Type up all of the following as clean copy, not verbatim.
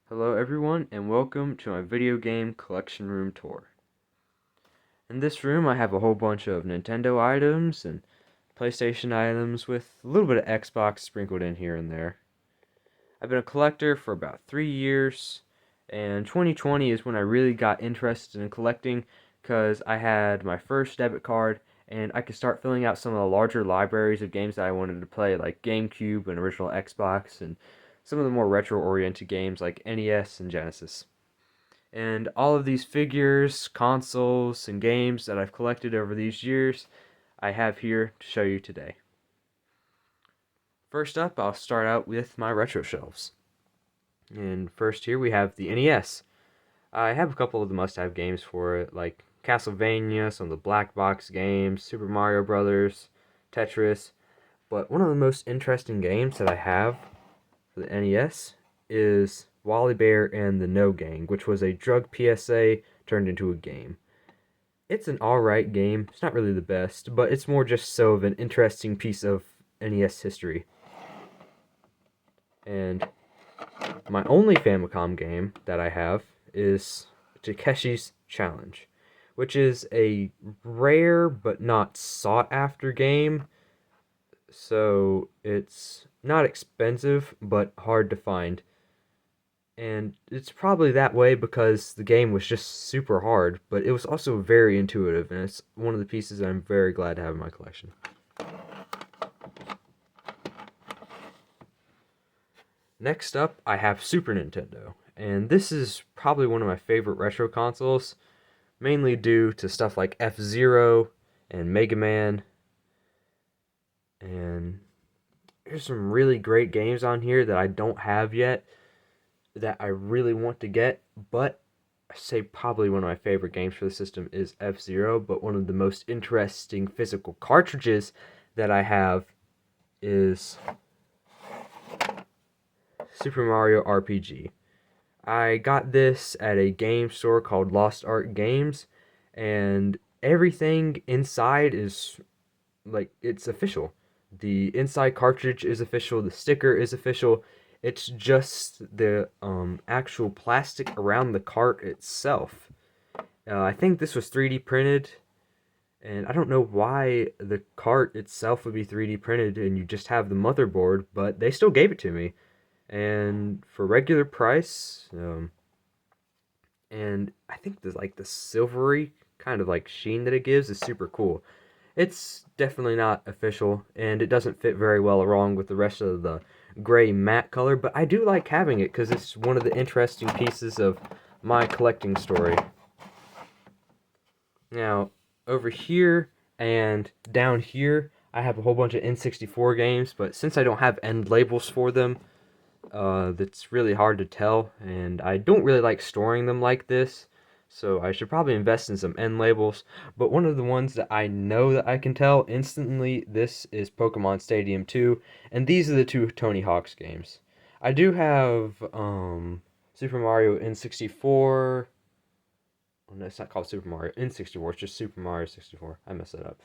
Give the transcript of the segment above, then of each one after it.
Hello everyone and welcome to my video game collection room tour. In this room I have a whole bunch of Nintendo items and PlayStation items with a little bit of Xbox sprinkled in here and there. I've been a collector for about 3 years, and 2020 is when I really got interested in collecting because I had my first debit card and I could start filling out some of the larger libraries of games that I wanted to play, like GameCube and original Xbox, and some of the more retro-oriented games like NES and Genesis. And all of these figures, consoles, and games that I've collected over these years, I have here to show you today. First up, I'll start out with my retro shelves. And first here we have the NES. I have a couple of the must-have games for it, like Castlevania, some of the black box games, Super Mario Brothers, Tetris. But one of the most interesting games that I have for the NES is Wally Bear and the No Gang, which was a drug PSA turned into a game. It's an alright game. It's not really the best, but it's more just so of an interesting piece of NES history. And my only Famicom game that I have is Takeshi's Challenge, which is a rare but not sought after game. So it's not expensive, but hard to find. And it's probably that way because the game was just super hard, but it was also very intuitive, and it's one of the pieces that I'm very glad to have in my collection. Next up, I have Super Nintendo, and this is probably one of my favorite retro consoles, mainly due to stuff like F-Zero and Mega Man. And there's some really great games on here that I don't have yet that I really want to get, but I say probably one of my favorite games for the system is F-Zero, but one of the most interesting physical cartridges that I have is Super Mario RPG. I got this at a game store called Lost Art Games, and everything inside is like it's official. The inside cartridge is official, the sticker is official. It's just the actual plastic around the cart itself. I think this was 3D printed, and I don't know why the cart itself would be 3D printed and you just have the motherboard, but they still gave it to me. And for regular price, and I think the silvery kind of like sheen that it gives is super cool. It's definitely not official, and it doesn't fit very well along with the rest of the gray matte color, but I do like having it because it's one of the interesting pieces of my collecting story. Now, over here and down here, I have a whole bunch of N64 games, but since I don't have end labels for them, that's really hard to tell, and I don't really like storing them like this, so I should probably invest in some end labels. But one of the ones that I know that I can tell instantly, this is Pokemon Stadium 2, and these are the two Tony Hawk's games. I do have Super Mario N64. Oh, no, it's not called Super Mario N64, it's just Super Mario 64. I messed that up.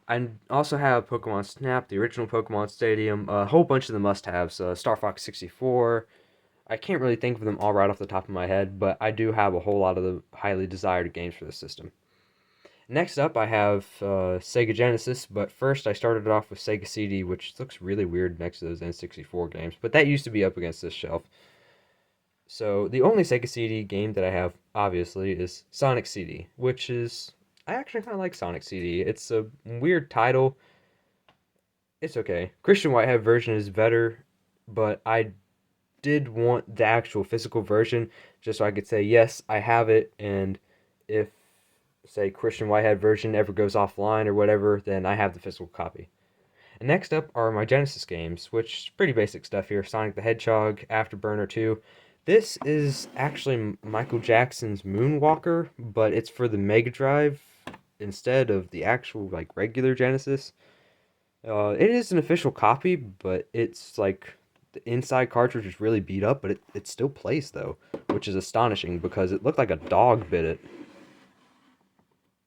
I also have Pokemon Snap, the original Pokemon Stadium, a whole bunch of the must-haves, Star Fox 64. I can't really think of them all right off the top of my head, but I do have a whole lot of the highly desired games for the system. Next up, I have Sega Genesis, but first I started off with Sega CD, which looks really weird next to those N64 games, but that used to be up against this shelf. So the only Sega CD game that I have, obviously, is Sonic CD, which is... I actually kind of like Sonic CD. It's a weird title. It's okay. Christian Whitehead version is better, but I did want the actual physical version just so I could say, yes, I have it, and if, say, Christian Whitehead version ever goes offline or whatever, then I have the physical copy. And next up are my Genesis games, which is pretty basic stuff here. Sonic the Hedgehog, Afterburner 2. This is actually Michael Jackson's Moonwalker, but it's for the Mega Drive instead of the actual like regular Genesis. It is an official copy, but it's like the inside cartridge is really beat up, but it still plays though, which is astonishing because it looked like a dog bit it.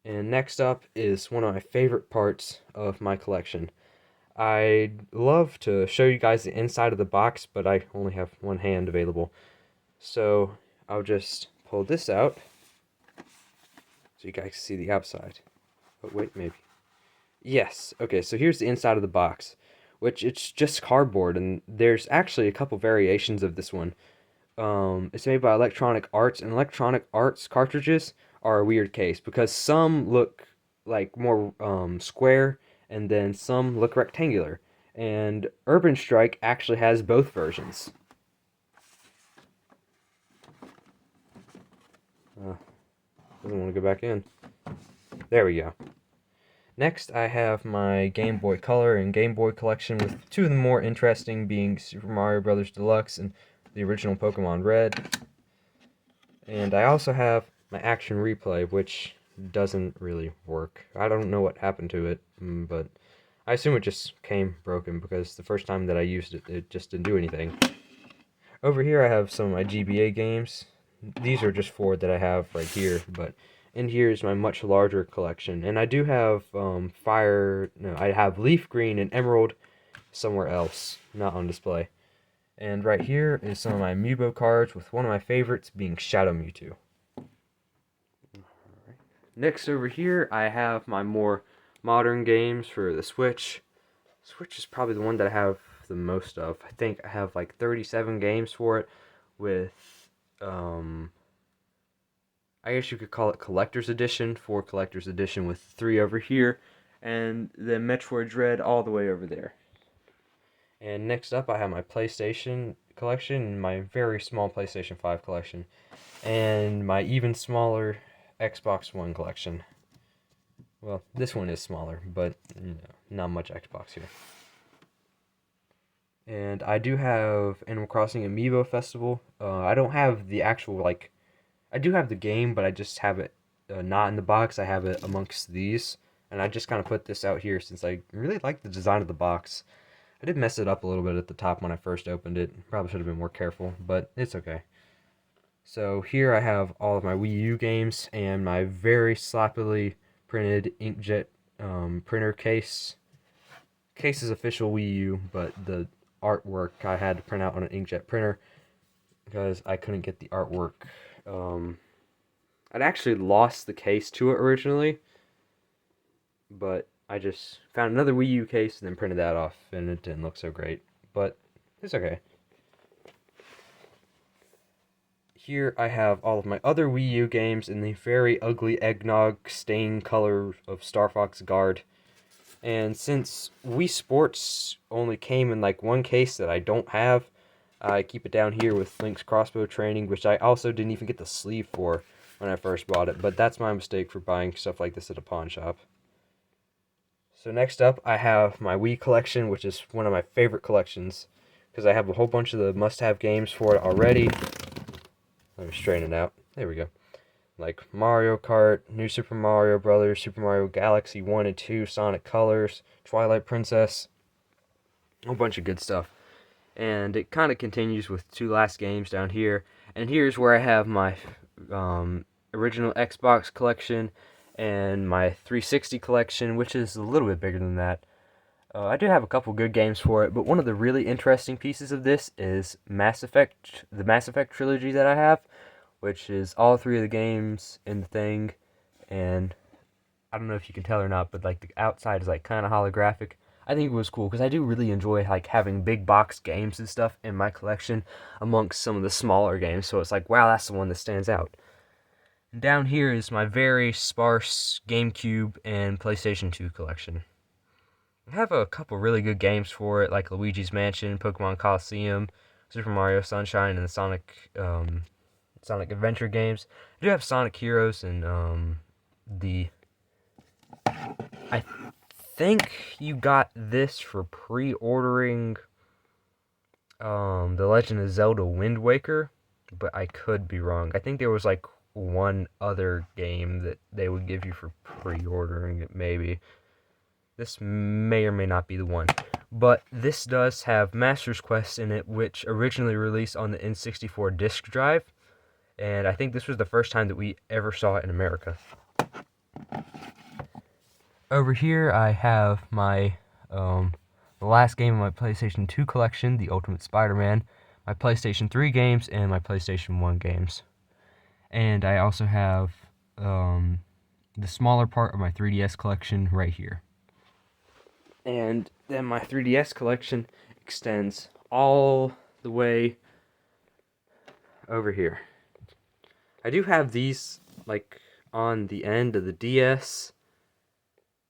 And next up is one of my favorite parts of my collection. I'd love to show you guys the inside of the box, but I only have one hand available. So I'll just pull this out so you guys can see the outside. Oh, wait, maybe. Yes. Okay, so here's the inside of the box, which it's just cardboard, and there's actually a couple variations of this one. It's made by Electronic Arts, and Electronic Arts cartridges are a weird case because some look like more square, and then some look rectangular. And Urban Strike actually has both versions. Doesn't want to go back in. There we go. Next, I have my Game Boy Color and Game Boy collection, with two of the more interesting being Super Mario Bros. Deluxe and the original Pokemon Red. And I also have my Action Replay, which doesn't really work. I don't know what happened to it, but I assume it just came broken because the first time that I used it, it just didn't do anything. Over here I have some of my GBA games. These are just four that I have right here, but in here is my much larger collection. And I do have I have Leaf Green and Emerald somewhere else, not on display. And right here is some of my Amiibo cards, with one of my favorites being Shadow Mewtwo. Next over here, I have my more modern games for the Switch. Switch is probably the one that I have the most of. I think I have like 37 games for it, with, I guess you could call it Collector's Edition, 4 Collector's Edition with 3 over here, and then Metroid Dread all the way over there. And next up, I have my PlayStation collection, my very small PlayStation 5 collection, and my even smaller Xbox One collection. Well, this one is smaller, but not much Xbox here. And I do have Animal Crossing Amiibo Festival. I don't have the actual, I do have the game, but I just have it not in the box. I have it amongst these. And I just kind of put this out here since I really like the design of the box. I did mess it up a little bit at the top when I first opened it. Probably should have been more careful, but it's okay. So here I have all of my Wii U games and my very sloppily printed inkjet printer case. Case is official Wii U, but the artwork I had to print out on an inkjet printer because I couldn't get the artwork. I'd actually lost the case to it originally, but I just found another Wii U case and then printed that off, and it didn't look so great, but it's okay. Here I have all of my other Wii U games in the very ugly eggnog stain color of Star Fox Guard. And since Wii Sports only came in like one case that I don't have, I keep it down here with Link's Crossbow Training, which I also didn't even get the sleeve for when I first bought it, but that's my mistake for buying stuff like this at a pawn shop. So next up, I have my Wii collection, which is one of my favorite collections, because I have a whole bunch of the must-have games for it already. Let me straighten it out. There we go. Like Mario Kart, New Super Mario Bros., Super Mario Galaxy 1 and 2, Sonic Colors, Twilight Princess, a whole bunch of good stuff. And it kind of continues with 2 last games down here. And here's where I have my original Xbox collection and my 360 collection, which is a little bit bigger than that. I do have a couple good games for it, but one of the really interesting pieces of this is the Mass Effect trilogy that I have, which is all 3 of the games in the thing, and I don't know if you can tell or not, but like the outside is like kind of holographic. I think it was cool because I do really enjoy like having big box games and stuff in my collection amongst some of the smaller games, so it's like, wow, that's the one that stands out. And down here is my very sparse GameCube and PlayStation 2 collection. I have a couple really good games for it, like Luigi's Mansion, Pokemon Coliseum, Super Mario Sunshine, and the Sonic Adventure games. I do have Sonic Heroes and I think you got this for pre-ordering The Legend of Zelda Wind Waker, but I could be wrong. I think there was like one other game that they would give you for pre-ordering it, maybe. This may or may not be the one. But this does have Master's Quest in it, which originally released on the N64 disk drive. And I think this was the first time that we ever saw it in America. Over here I have my the last game of my PlayStation 2 collection, The Ultimate Spider-Man, my PlayStation 3 games and my PlayStation 1 games. And I also have the smaller part of my 3DS collection right here. And then my 3DS collection extends all the way over here. I do have these like on the end of the DS.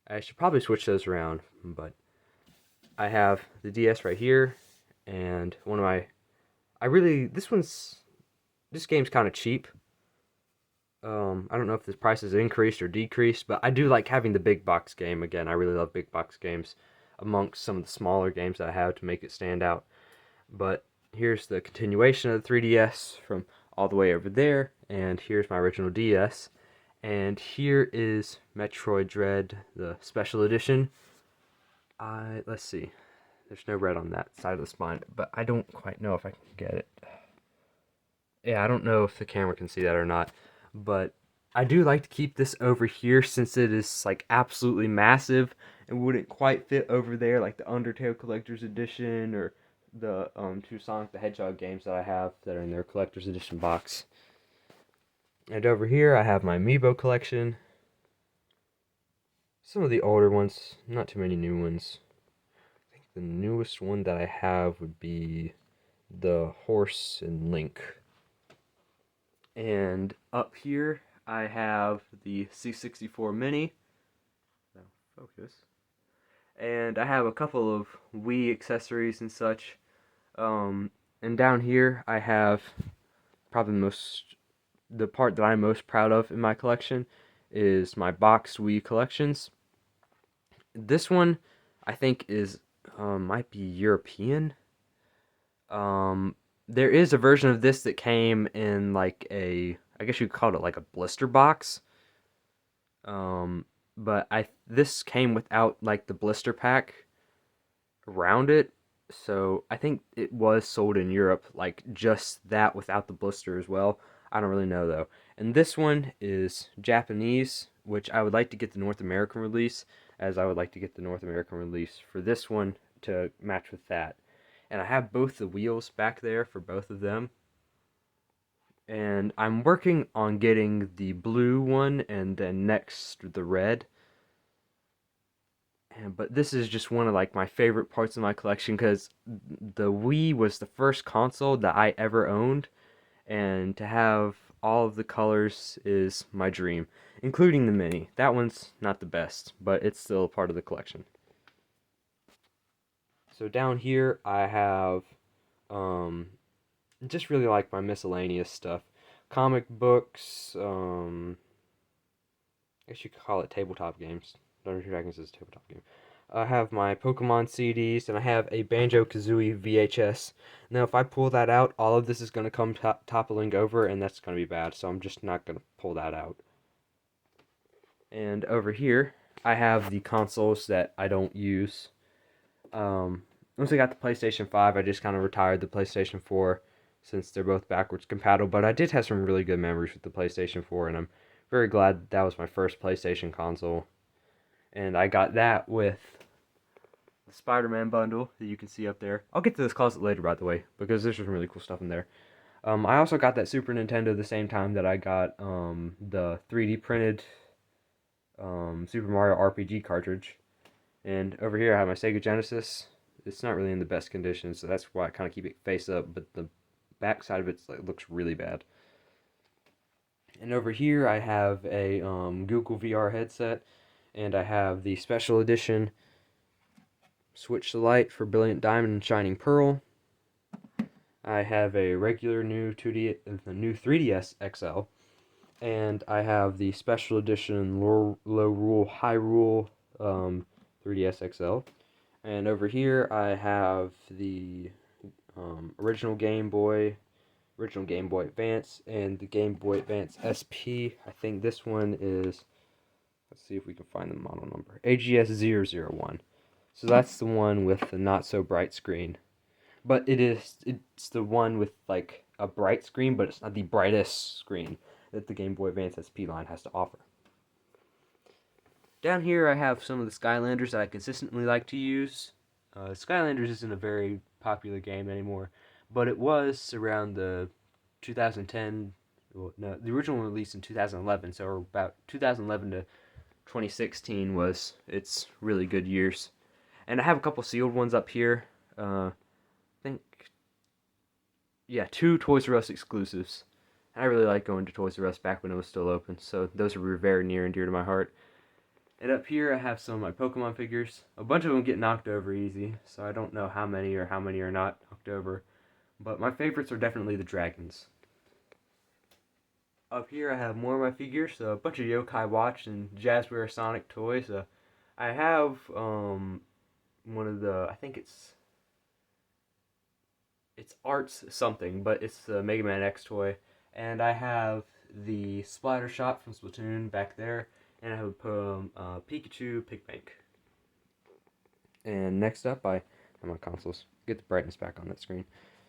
I should probably switch those around, but I have the DS right here, and one of my this game's kind of cheap. I don't know if the price has increased or decreased, but I do like having the big box game. Again, I really love big box games amongst some of the smaller games that I have to make it stand out. But here's the continuation of the 3DS from all the way over there, and here's my original DS. And here is Metroid Dread, the special edition. Let's see. There's no red on that side of the spine, but I don't quite know if I can get it. Yeah, I don't know if the camera can see that or not, but I do like to keep this over here since it is like absolutely massive and wouldn't quite fit over there like the Undertale Collector's Edition or the two Sonic the Hedgehog games that I have that are in their Collector's Edition box. And over here I have my Amiibo collection. Some of the older ones, not too many new ones. I think the newest one that I have would be the Horse and Link. And up here I have the C64 Mini. Now focus. And I have a couple of Wii accessories and such. And down here I have probably the part that I'm most proud of in my collection is my boxed Wii collections. This one I think is might be European. There is a version of this that came in like I guess you could call it like a blister box. But this came without like the blister pack around it. So I think it was sold in Europe like just that without the blister as well. I don't really know though. And this one is Japanese, which I would like to get the North American release, as I would like to get the North American release for this one to match with that. And I have both the wheels back there for both of them. And I'm working on getting the blue one and then next the red. But this is just one of like my favorite parts of my collection because the Wii was the first console that I ever owned, and to have all of the colors is my dream, including the Mini. That one's not the best, but it's still a part of the collection. So down here I have just really like my miscellaneous stuff. Comic books, I guess you could call it tabletop games. Dungeons & Dragons is a tabletop game. I have my Pokemon CDs, and I have a Banjo-Kazooie VHS. Now, if I pull that out, all of this is going to come toppling over, and that's going to be bad, so I'm just not going to pull that out. And over here, I have the consoles that I don't use. Once I got the PlayStation 5, I just kind of retired the PlayStation 4, since they're both backwards compatible, but I did have some really good memories with the PlayStation 4, and I'm very glad that was my first PlayStation console. And I got that with the Spider-Man bundle that you can see up there. I'll get to this closet later, by the way, because there's some really cool stuff in there. I also got that Super Nintendo the same time that I got the 3D printed Super Mario RPG cartridge. And over here I have my Sega Genesis. It's not really in the best condition, so that's why I kind of keep it face up, but the back side of it looks really bad. And over here I have a Google VR headset, and I have the special edition Switch the Light for Brilliant Diamond and Shining Pearl. I have a regular new 3DS XL, and I have the special edition low rule, high rule 3DS XL. And over here I have the original Game Boy Advance, and the Game Boy Advance SP. I think this one is, let's see if we can find the model number, AGS001. So that's the one with the not so bright screen. But it's the one with like a bright screen, but it's not the brightest screen that the Game Boy Advance SP line has to offer. Down here I have some of the Skylanders that I consistently like to use. Skylanders isn't a very popular game anymore, but it was around the 2010. Well, no, the original one released in 2011, so about 2011 to 2016 was its really good years. And I have a couple sealed ones up here. I think, yeah, 2 Toys R Us exclusives. I really like going to Toys R Us back when it was still open, so those are very near and dear to my heart. And up here I have some of my Pokemon figures. A bunch of them get knocked over easy, so I don't know how many are not knocked over. But my favorites are definitely the dragons. Up here I have more of my figures, so a bunch of Yokai Watch and Jazzware Sonic toys. I have one of the, I think it's Arts something, but it's the Mega Man X toy. And I have the Splatter Shot from Splatoon back there, and I have Pikachu Pigbank. And next up, I have my consoles. Get the brightness back on that screen.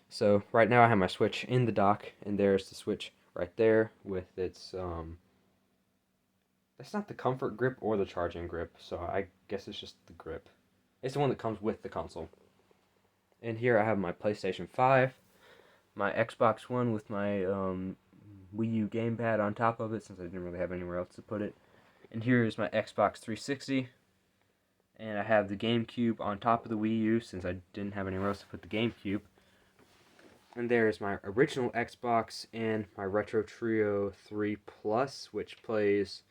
So right now I have my Switch in the dock, and there's the Switch right there with its that's not the comfort grip or the charging grip, so I guess it's just the grip. It's the one that comes with the console. And here I have my PlayStation 5, my Xbox One with my Wii U gamepad on top of it, since I didn't really have anywhere else to put it. And here is my Xbox 360, and I have the GameCube on top of the Wii U, since I didn't have anywhere else to put the GameCube. And there is my original Xbox and my Retro Trio 3 Plus, which plays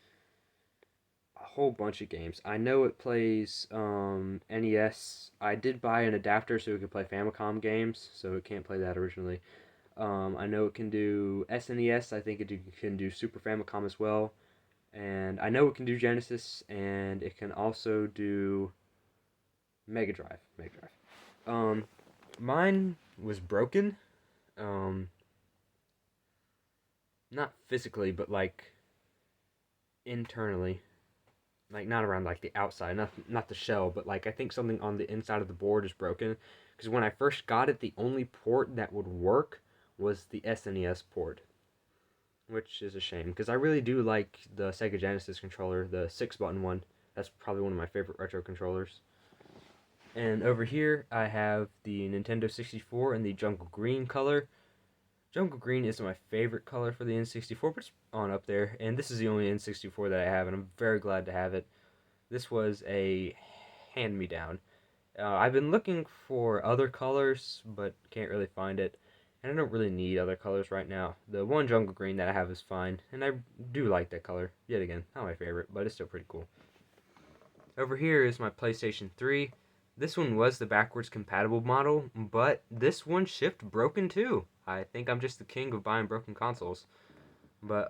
a whole bunch of games. I know it plays NES. I did buy an adapter so it could play Famicom games, so it can't play that originally. I know it can do SNES. I think it can do Super Famicom as well. And I know it can do Genesis, and it can also do Mega Drive. Mine was broken. Not physically, but like internally. Like not around like the outside, not the shell, but like I think something on the inside of the board is broken. Because when I first got it, the only port that would work was the SNES port, which is a shame because I really do like the Sega Genesis controller, the 6-button one. That's probably one of my favorite retro controllers. And over here I have the Nintendo 64 in the jungle green color. Jungle green is my favorite color for the N64, but it's on up there. And this is the only N64 that I have, and I'm very glad to have it. This was a hand-me-down. I've been looking for other colors, but can't really find it. And I don't really need other colors right now. The one jungle green that I have is fine, and I do like that color. Yet again, not my favorite, but it's still pretty cool. Over here is my PlayStation 3. This one was the backwards compatible model, but this one shipped broken too. I think I'm just the king of buying broken consoles. But,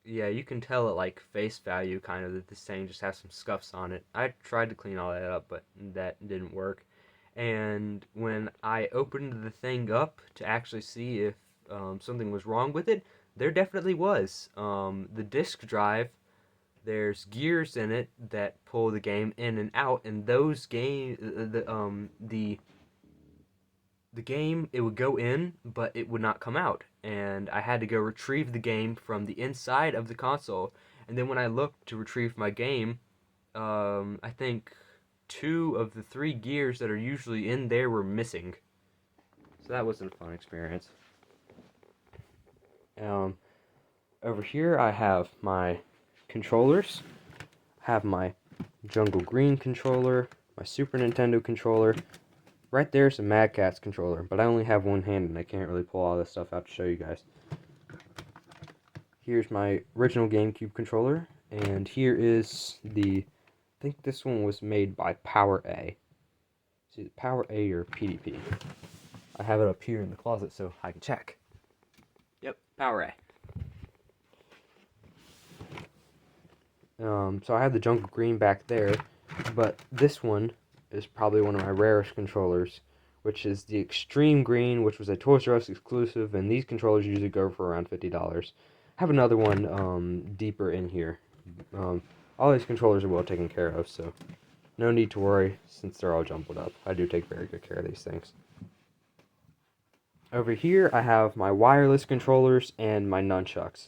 yeah, you can tell at, like, face value, kind of, that this thing just has some scuffs on it. I tried to clean all that up, but that didn't work. And when I opened the thing up to actually see if something was wrong with it, there definitely was. The disk drive, there's gears in it that pull the game in and out, and those the game, it would go in, but it would not come out. And I had to go retrieve the game from the inside of the console. And then when I looked to retrieve my game, I think 2 of the 3 gears that are usually in there were missing. So that wasn't a fun experience. Over here I have my controllers. I have my Jungle Green controller, my Super Nintendo controller. Right there's a Mad Catz controller, but I only have one hand and I can't really pull all this stuff out to show you guys. Here's my original GameCube controller, and here is I think this one was made by Power A. See, Power A or PDP. I have it up here in the closet so I can check. Yep, Power A. So I have the Jungle Green back there, but this one is probably one of my rarest controllers, which is the Extreme Green, which was a Toys R Us exclusive, and these controllers usually go for around $50. I have another one deeper in here. All these controllers are well taken care of, so no need to worry since they're all jumbled up. I do take very good care of these things. Over here I have my wireless controllers and my nunchucks.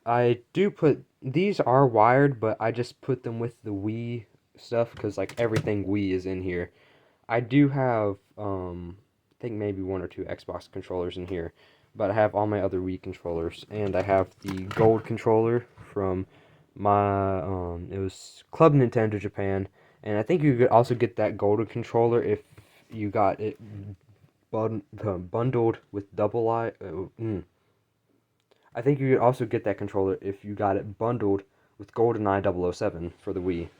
I do put, these are wired, but I just put them with the Wii stuff because like everything Wii is in here. I do have think maybe one or two Xbox controllers in here. But I have all my other Wii controllers, and I have the gold controller from my it was Club Nintendo Japan, and I think you could also get that golden controller if you got it bundled with double I. I think you could also get that controller if you got it bundled with GoldenEye 007 for the Wii.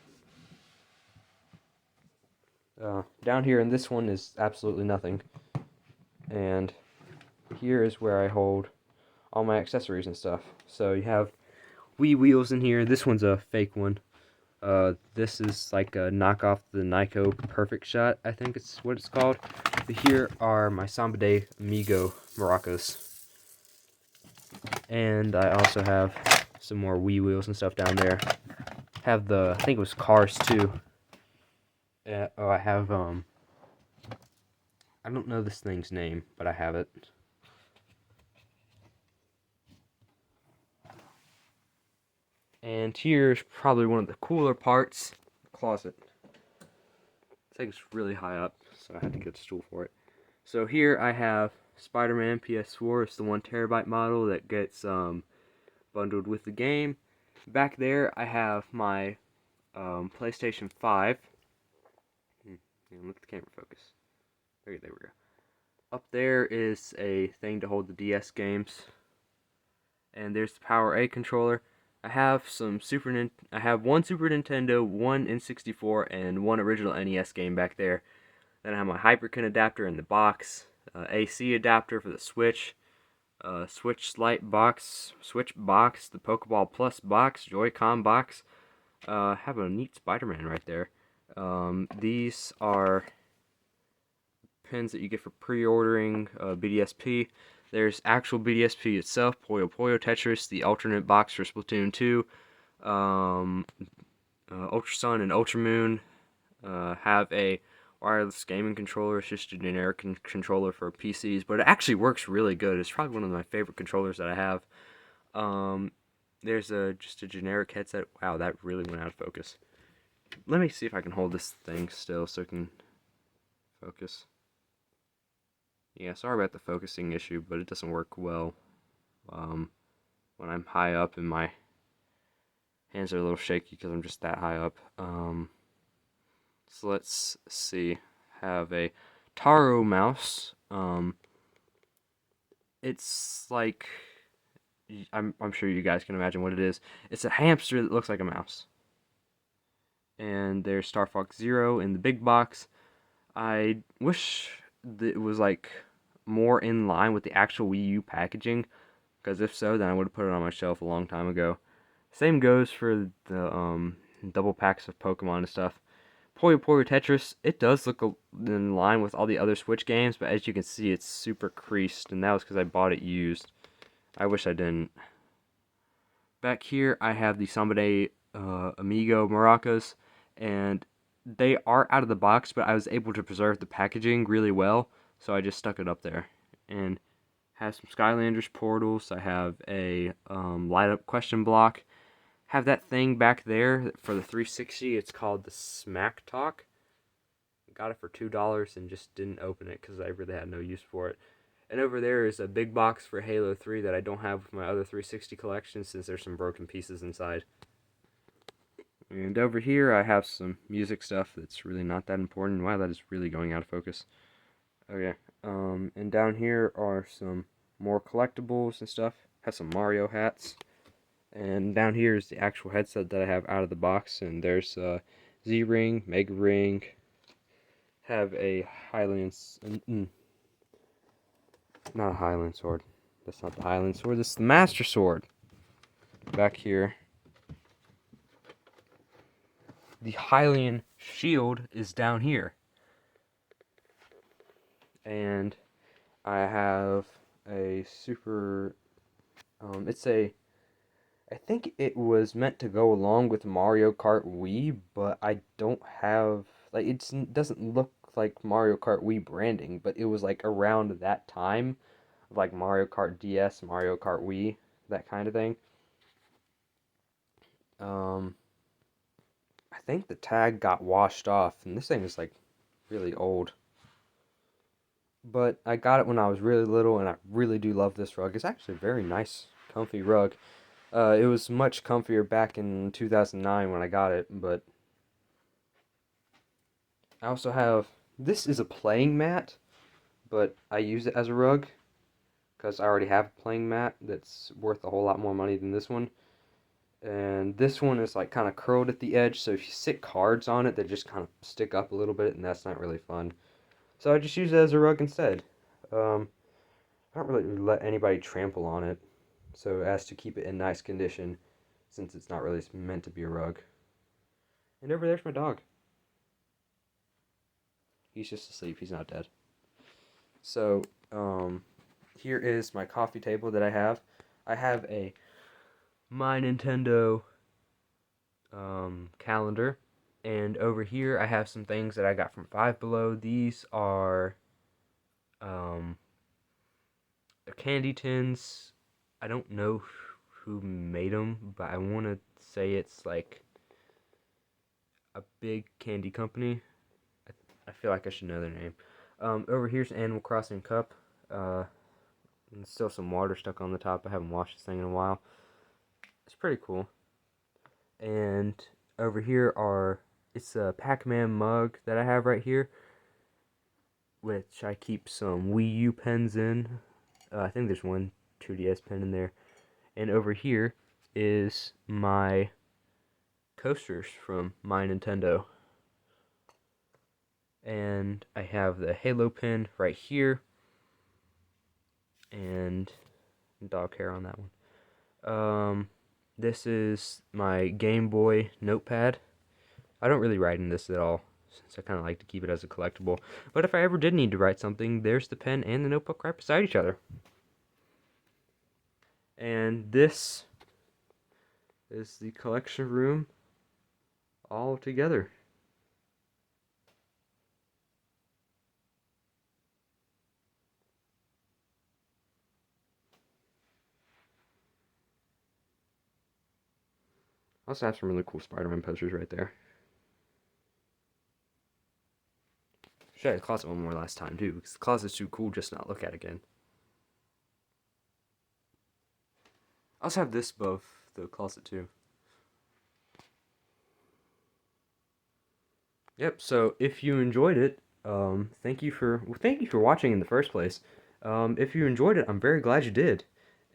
Down here in this one is absolutely nothing, and here is where I hold all my accessories and stuff. So you have Wii wheels in here. This one's a fake one. This is like a knockoff the Nyko Perfect Shot, I think it's what it's called. But here are my Samba de Amigo maracas. And I also have some more Wii wheels and stuff down there. Have the, I think it was Cars too. I have, I don't know this thing's name, but I have it. And here's probably one of the cooler parts, the closet. This thing's really high up, so I had to get a stool for it. So here I have Spider-Man PS4. It's the 1TB model that gets bundled with the game. Back there I have my PlayStation 5. Let the camera focus. Okay, there we go. Up there is a thing to hold the DS games. And there's the Power A controller. I have I have one Super Nintendo, one N64, and one original NES game back there. Then I have my HyperCon adapter in the box, AC adapter for the Switch, Switch Lite box, Switch box, the Pokeball Plus box, Joy-Con box. Have a neat Spider-Man right there. These are pins that you get for pre-ordering BDSP. There's actual BDSP itself, Puyo Puyo Tetris, the alternate box for Splatoon 2, Ultra Sun and Ultra Moon have a wireless gaming controller. It's just a generic controller for PCs, but it actually works really good. It's probably one of my favorite controllers that I have. There's just a generic headset. Wow, that really went out of focus. Let me see if I can hold this thing still so it can focus. Yeah, sorry about the focusing issue, but it doesn't work well when I'm high up and my hands are a little shaky because I'm just that high up. So let's see. Have a Taro mouse. It's like, I'm sure you guys can imagine what it is. It's a hamster that looks like a mouse. And there's Star Fox Zero in the big box. I wish that it was like more in line with the actual Wii U packaging, because if so, then I would have put it on my shelf a long time ago. Same goes for the double packs of Pokemon and stuff. Puyo Puyo Tetris, it does look in line with all the other Switch games, but as you can see, it's super creased, and that was because I bought it used. I wish I didn't. Back here, I have the Samba de Amigo maracas, and they are out of the box, but I was able to preserve the packaging really well, so I just stuck it up there. And have some Skylanders portals. I have a light up question block. Have that thing back there for the 360. It's called the Smack Talk. Got it for $2 and just didn't open it because I really had no use for it. And over there is a big box for Halo 3 that I don't have with my other 360 collection since there's some broken pieces inside. And over here I have some music stuff that's really not that important. Wow, that is really going out of focus. Okay, and down here are some more collectibles and stuff. Have some Mario hats. And down here is the actual headset that I have out of the box. And there's Z-Ring, Mega Ring. Have a Hylian... not a Hylian sword. That's not the Hylian sword. This is the Master Sword. Back here. The Hylian shield is down here. And I have a super... I think it was meant to go along with Mario Kart Wii, but I don't have... Like, it doesn't look like Mario Kart Wii branding, but it was, like, around that time. Like Mario Kart DS, Mario Kart Wii, that kind of thing. I think the tag got washed off, and this thing is, like, really old. but I got it when I was really little, and I really do love this rug. It's actually a very nice, comfy rug. It was much comfier back in 2009 when I got it, but I also have, this is a playing mat, but I use it as a rug because I already have a playing mat that's worth a whole lot more money than this one. And this one is like kind of curled at the edge, so if you sit cards on it, they just kind of stick up a little bit, and that's not really fun. So I just use it as a rug instead. Um, I don't really let anybody trample on it, so as to keep it in nice condition, since it's not really meant to be a rug. And over there's my dog. He's just asleep. He's not dead. So, here is my coffee table that I have. I have a My Nintendo calendar, and over here I have some things that I got from Five Below. These are um, candy tins. I don't know who made them, but I want to say it's like a big candy company. I feel like I should know their name. Over here's an Animal Crossing cup. And still some water stuck on the top. I haven't washed this thing in a while. It's pretty cool. And over here it's a Pac-Man mug that I have right here, which I keep some Wii U pens in. I think there's one 2DS pen in there. And over here is my coasters from my Nintendo. And I have the Halo pin right here. And dog hair on that one. This is my Game Boy notepad. I don't really write in this at all, since I kind of like to keep it as a collectible. But if I ever did need to write something, there's the pen and the notebook right beside each other. And this is the collection room all together. I also have some really cool Spider-Man posters right there. Should have the closet one more last time too, because the closet's too cool just to not look at again. I also have this above the closet too. Yep. So if you enjoyed it, thank you for watching in the first place. If you enjoyed it, I'm very glad you did.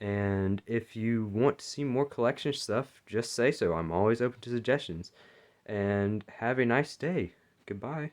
And if you want to see more collection stuff, just say so. I'm always open to suggestions. And have a nice day. Goodbye.